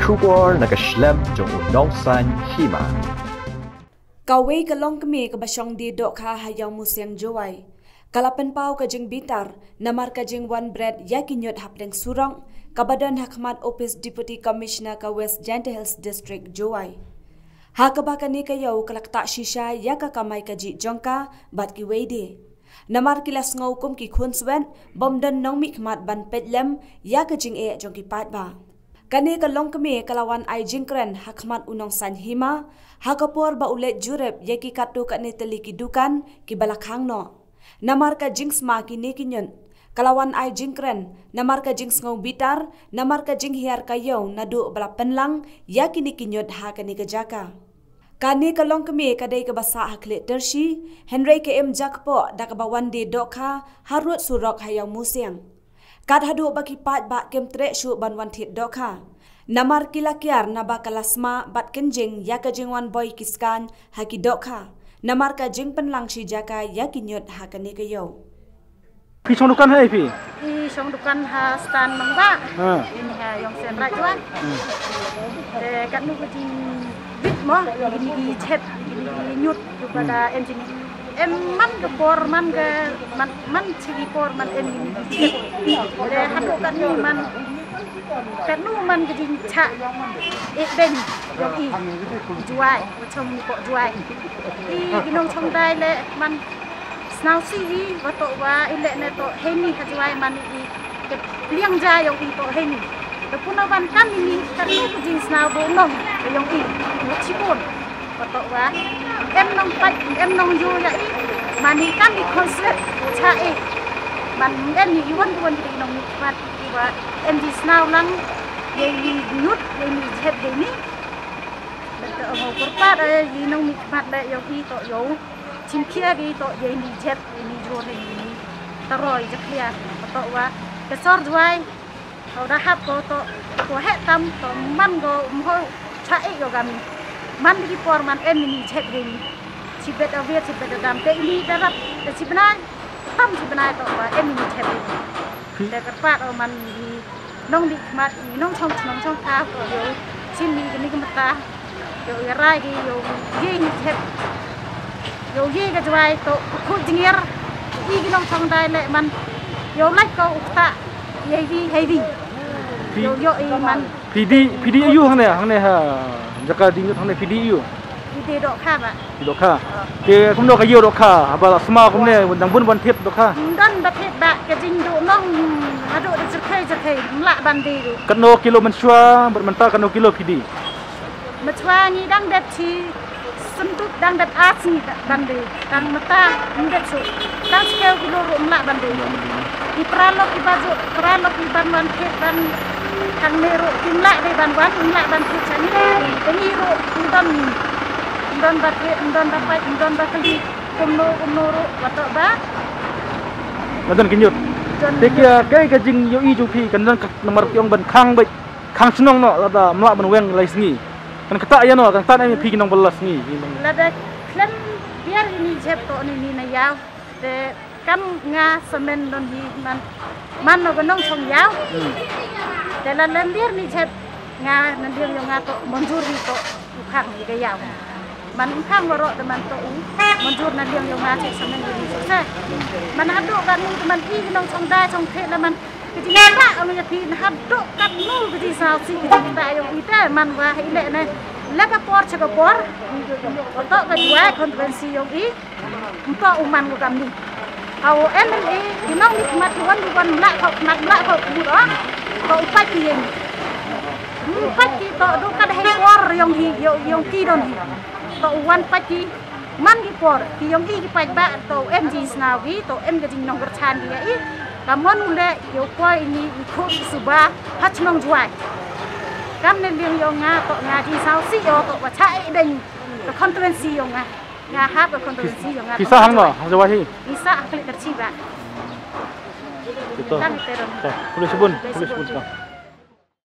Kubor nakaslem jong udongsan hima. Kawai kalong kami kabasong di dokha hayaw musyang jowai. Kalapan pau kajing bitar, namar kajing one bread yakinyot hapleng surong, kabadan Hakmat Office Deputy Commissioner ka West Jante Hills District jowai. Hakabakani kayaw kalakta shisha yaka kamay kaji jongka bat ki wede. Namar kilas ngaukum ki kunswen, bomdan nong mikmat ban petlem yaka jing jongki patba. Kani kalong kami kalawan ay jingkren Hakmat unong san hima, hakapor ba ulet jurep yaki katu kani teliki dukan ki balakhang no. Namar ka jings ma kini kinyon, kalawan ay jingkren, namar ka jings ngaw bitar, namar ka jing hiar kayaw nadu balapan lang yaki ni kinyot ha kani kajaka. Kani kalong kami kadai kabasa haklit tersi, Henry KM Jakpo dakabawan di dokha harut surok hayaw musyang. Kad hadu baki pat ba kem tre shu ban wan thit dokha. Namar kilakyar na ba kalasma bat kenjing ya ka jingwan boy kiskan haki dokha. Namar ka jing penlang si jaka ya kinyot hakani kayo. Pi song dukan hai pi. Pi song dukan ha stan mangba. Ini ha yang sen rai juan. Kat nu kati bit mo gini chet gini nyut kepada engineer. Em man ke por man ke man cigi por man em gini le hadu kan ni man ke jing cha ben yo i juai chong ko juai i ginong chong dai le man snau si wa to wa ile ne to heni ka juai man i ke liang ja yo i to heni to puno ban kan ni kan nu ke jing snau bo nong yo i mo chipon wa to wa em nong yu ya i mani kan di konsep cha e man em ni yuan di nong mat wa em di snau lang ye nut ye ni chet de ni to ho korpat ye nong mi mat le yo i to yo chim khia gi to ye ni chet ni jo ni ta roi ja khia to wa ke sor juai ho da hap ko he tam to man go ho cha e yo gam man di por man em ni chet de ni sibet avia sibet dam te ini darap te sibnai tam sibnai to wa em ni chet de te pat o man di nong di mat ni nong chong ta ko yo chin ni ni ka mata yo rai di yo ye ni chet yo ye ka jwai to khu jingir i ki nong chong dai le man yo like ko ukta ye vi yo i man PD ayu hang ne ha jaka dingut hang ne PD ayu di dok kha ba di dok kha ke kum do ka yu dok kha ba sma kum ne dang bun ban thep dok kha dan ba thep ba ke jing do nong adu de jekhe la ban di du kano kilo menshua bermenta kano kilo PD menshua ni dang det chi senduk dang det asi ban di dang mata ndet su dang skel kilo rum la ban di di pralok di baju pralok di ban wan thep ban kang meru timla de ban wan la ban thep chani ni ro Ndon bapai, ndon bakali, kumno ro, watak ba? Ndon kinyut. Tekia kai kajing yo i jupi kandan nomor tiong ban khang sunong no lada mla ban weng lai sngi. Kan kata ya no kan tan ai pi kinong belas ngi. Lada klan biar ini jep to ni na yaw. Te kam nga semen don hi man no gonong chong yaw. Te la biar ni jep nga nandir yo nga to monjur ni to khang ni ga yaw. Man khang waro de man to monjur na liang yo nga che semen ni so sa. Man hadu kan ni man i nong chong da chong the la man ke ji na o ni pi na hadu kan nu ke ji sao si ke ji da yo i ta man wa hi le na la ka por che ka por to ka jua konvensi yo i to uman ko kam ni au MLA ki nong ni mat wan la ko bu do ko upai ki yen upai ki to do ka de por yong hi yong ki don hi to wan pa ki man ki por ki yong ki pa ba to MG snaw gi to em ga jing nong gar chan gi i ka mon le yo poi ni ko suba hach nong juai kam ne liang yo nga to nga ji sao si yo to wa cha e ding to constituency yo nga ha ko constituency yo nga Kisah hang no jawa hi bisa klik terci ba betul boleh sebut